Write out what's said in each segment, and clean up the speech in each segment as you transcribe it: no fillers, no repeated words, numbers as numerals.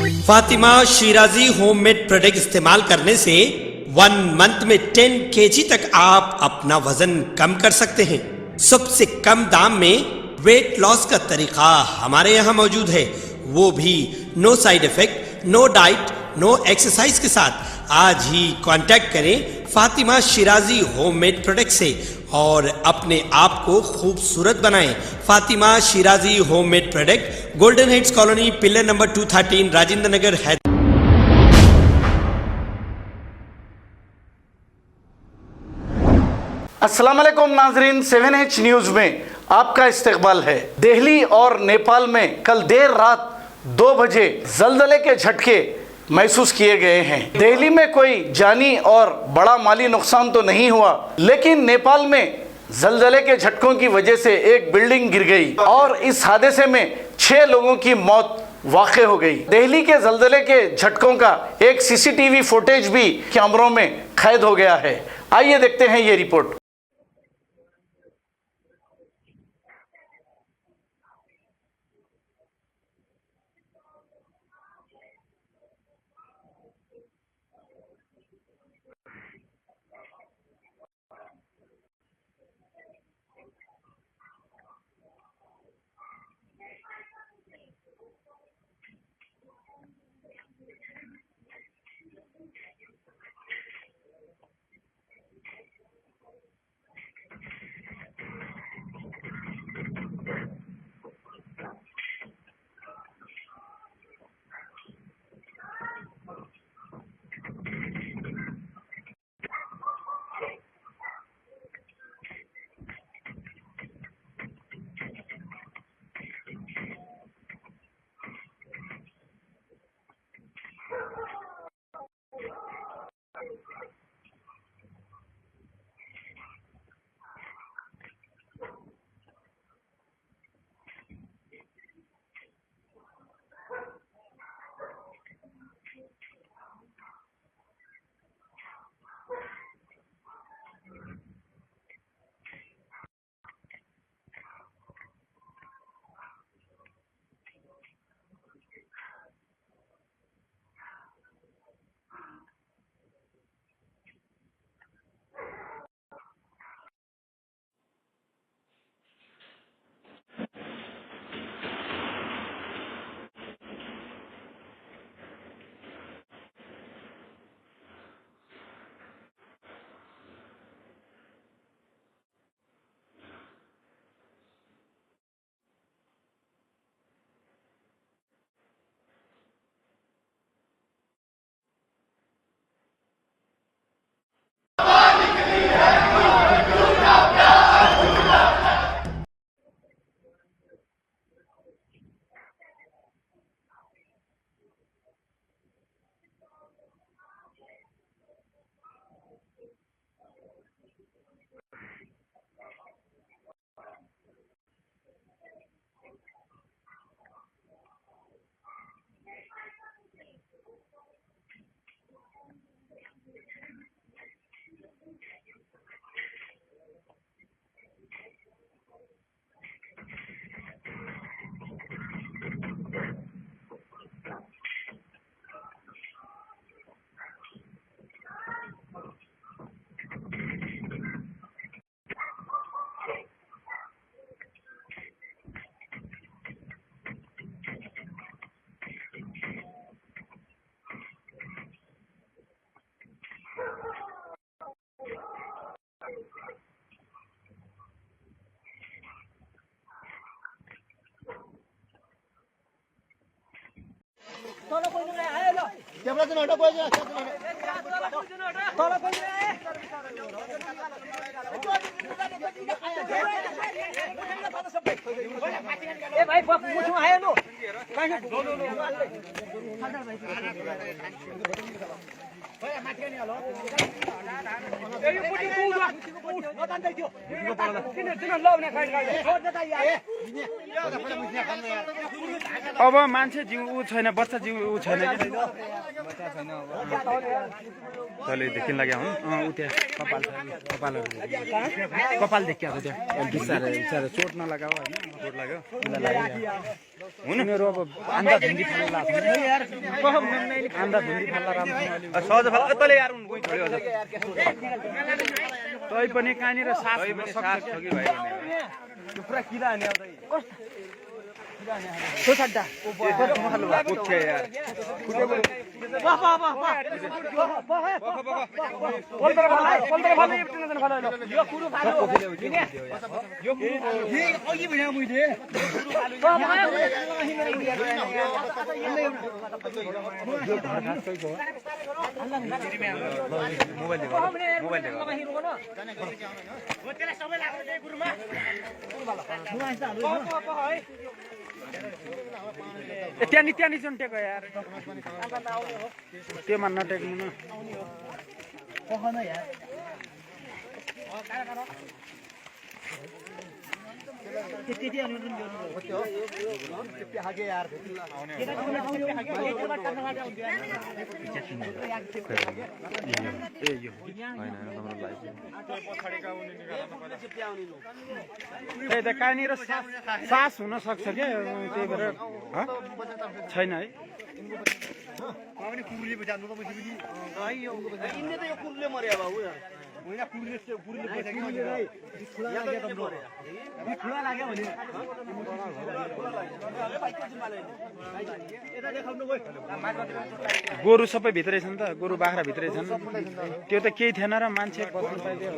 Fatima Shirazi homemade product इस्तेमाल करने से 1 month में 10 kg तक आप अपना वजन कम कर सकते हैं। सबसे कम दाम में वेट लॉस का तरीका हमारे यहाँ मौजूद है, वो भी no side effect, no diet, no exercise के साथ। आज ही कांटेक्ट करें फातिमा शिराजी होममेड प्रोडक्ट से और अपने आप को खूबसूरत बनाएं। Fatima Shirazi homemade product, Golden Heads Colony, pillar number 213, Rajendra Nagar, Hyderabad. अस्सलाम वालेकुम नाजरीन, 7H न्यूज़ में आपका इस्तकबाल है। दिल्ली और नेपाल में कल देर रात 2 बजे जलजले के झटके महसूस किए गए हैं। दिल्ली में कोई जानी और बड़ा माली नुकसान तो नहीं हुआ, लेकिन नेपाल में जलजले के झटकों की वजह से एक बिल्डिंग गिर गई और इस हादसे में 6 लोगों की मौत वाक़ हो गई। दिल्ली के जलजले के झटकों का एक CCTV फुटेज भी कैमरों में कैद हो गया है। आइए देखते हैं ये रिपोर्ट। अब मान्छे जिउ ऊ छैन, बच्चा जिउ ऊ छैन। तले देखिन लाग्यो हुन् उ त्यहाँ कपालहरु कपाल देखिया त्यो बिस्तारै चोट नलागाओ हैन चोट लाग्यो हुन मेरो अब आन्दा धुन्दी फाल्न लाग्छ यार आन्दा धुन्दी फाल्न राम्रो सहज फाल तले यार उन गइ छोड्यो अझ तै पनि कानी र सास हुन सक्छ कि भाइ भने पुरा किरा हाने आउँदै तो छड्डा पुग्छ यार त्यहाँ नि टेको यार त्यो मान नटेक्नु न कहाँनिर सास हुन सक्छ क्या त्यही भएर छैन है गोरु सबै भित्रै छन् त गोरु बाख्रा भित्रै छन् त्यो त केही थिएन र मान्छे बस्नु पाइदियो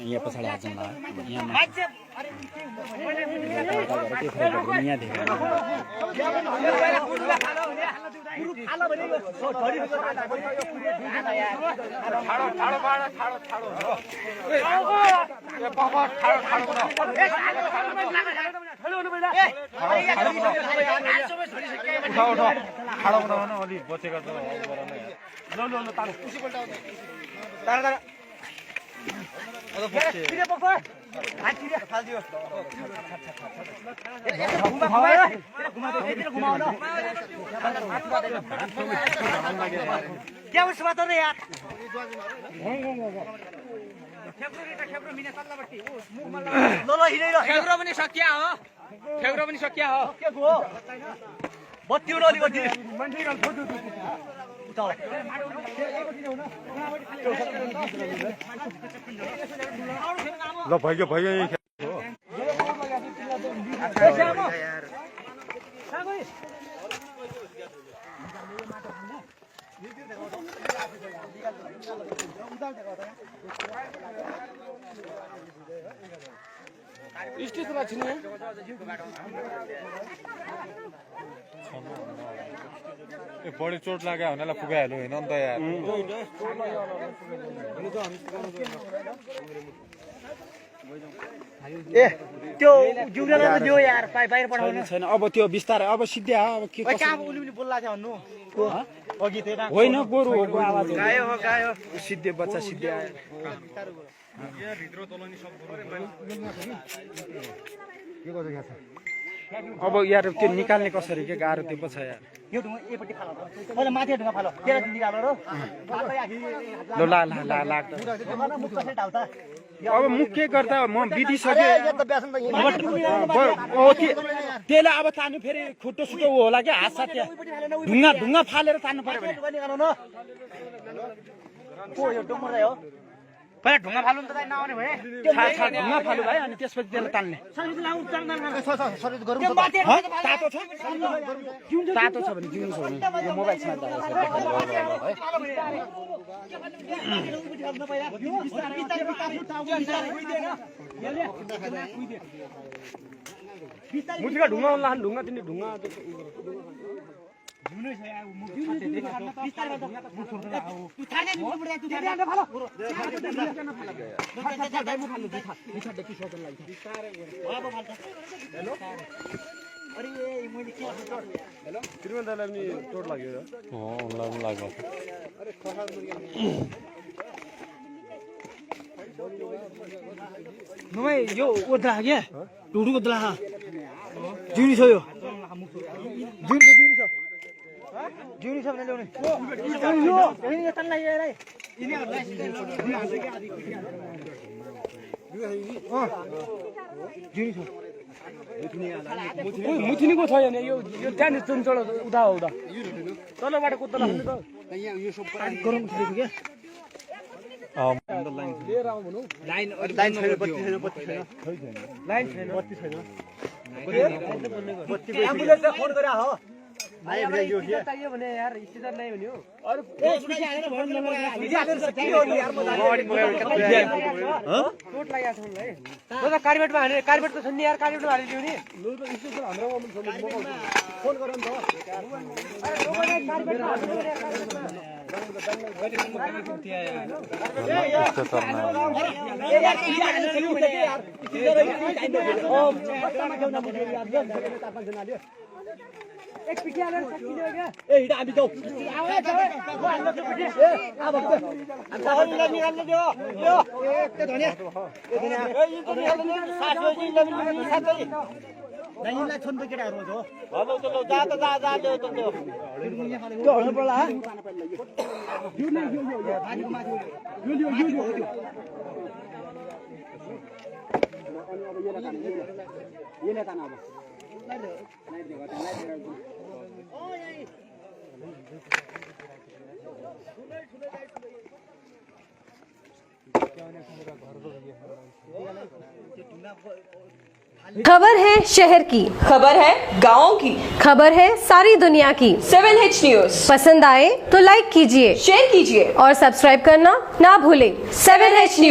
यहाँ पछाडि हात जाउँला यहाँ धेरै अलि बचेको ल भइगयो बढी चोट लाग्यो भनेलाई पुगाइहाल्यो होइन नि त यार त्यो जुगला दियो यार बाहिर पठाउनु छैन अब त्यो बिस्तारै अब सिध्या अब के उली बोल्ला थियो भन्नु अघि त्यही होइन गोरु हो आवाज गायो सिद्धे बच्चा सिद्धे आयो अब यार त्यो निकाल्ने कसरी के गाह्रो त्यो पछ यार यो ढुङ्गा एपट्टि फालो पहिला माथि ढुङ्गा फालो तेरा निकालो र ल मुख कसरी ढाउता अब मुख के गर्दा म बिदिसके त्यसले अब तान्नु फेरि खुट्टो सुटो होला क्या हात साथ ढुङ्गा फालेर तान्नु पर्यो भने यो डोमर्दै हो पहिला ढुङ्गा फाल्नु त नआउने भए ढुङ्गा फाल्नु भयो अनि त्यसपछि त्यसलाई तान्ने तातो छ भने जिउनु छ भने यो मोबाइल मुठीका ढुङ्गा ढुङ्गा तिनी ढुङ्गा यो ओद्रा क्या टुडु ओद्रा जुनी छ यो जुनी छ भने ल्याउने यो यतन लाग्यो जुनी छ मुथिनीको छ नि यो त्यहाँ चुनचोड उता हो उता तलबाट कुद्दा लाग्ने त यहाँ यो सब गरम थियो क्या लाइन छैन बत्ती छैन लाइन छैन बत्ती छैन एम्बुलेन्स फोन गरे हो आयो यो चाहियो भने यार स्टेशन नै हो नि हो अरु चोट लाग्या छ मलाई त कार्बेटमा हाने कार्बेट त छ नि यार कार्बेटमा हालिदियो नि स्टेशन हाम्रोमा पनि छ फोन गर नि त अरे लोगोले कार्बेट एक पिटी आले सकिदियो क्या ए हिडा हामी जाऊ आवे जाऊ म हाल्न त्यो पिटी ए आ भक्त हामी निकाल्न दियो यो ए धनिया ए धनिया ए यो निकाल्न साथी जी लबिन साथै दाइला छोन त केटाहरु हो हेलो चलो जा त जा ल्याउ त त्यो हल्नु पर्ला यो नै यो पानीको माथि यो ये ले ताना अब खबर है शहर की, खबर है गाँव की, खबर है सारी दुनिया की। 7H न्यूज पसंद आए तो लाइक कीजिए, शेयर कीजिए और सब्सक्राइब करना ना भूलें। 7H news.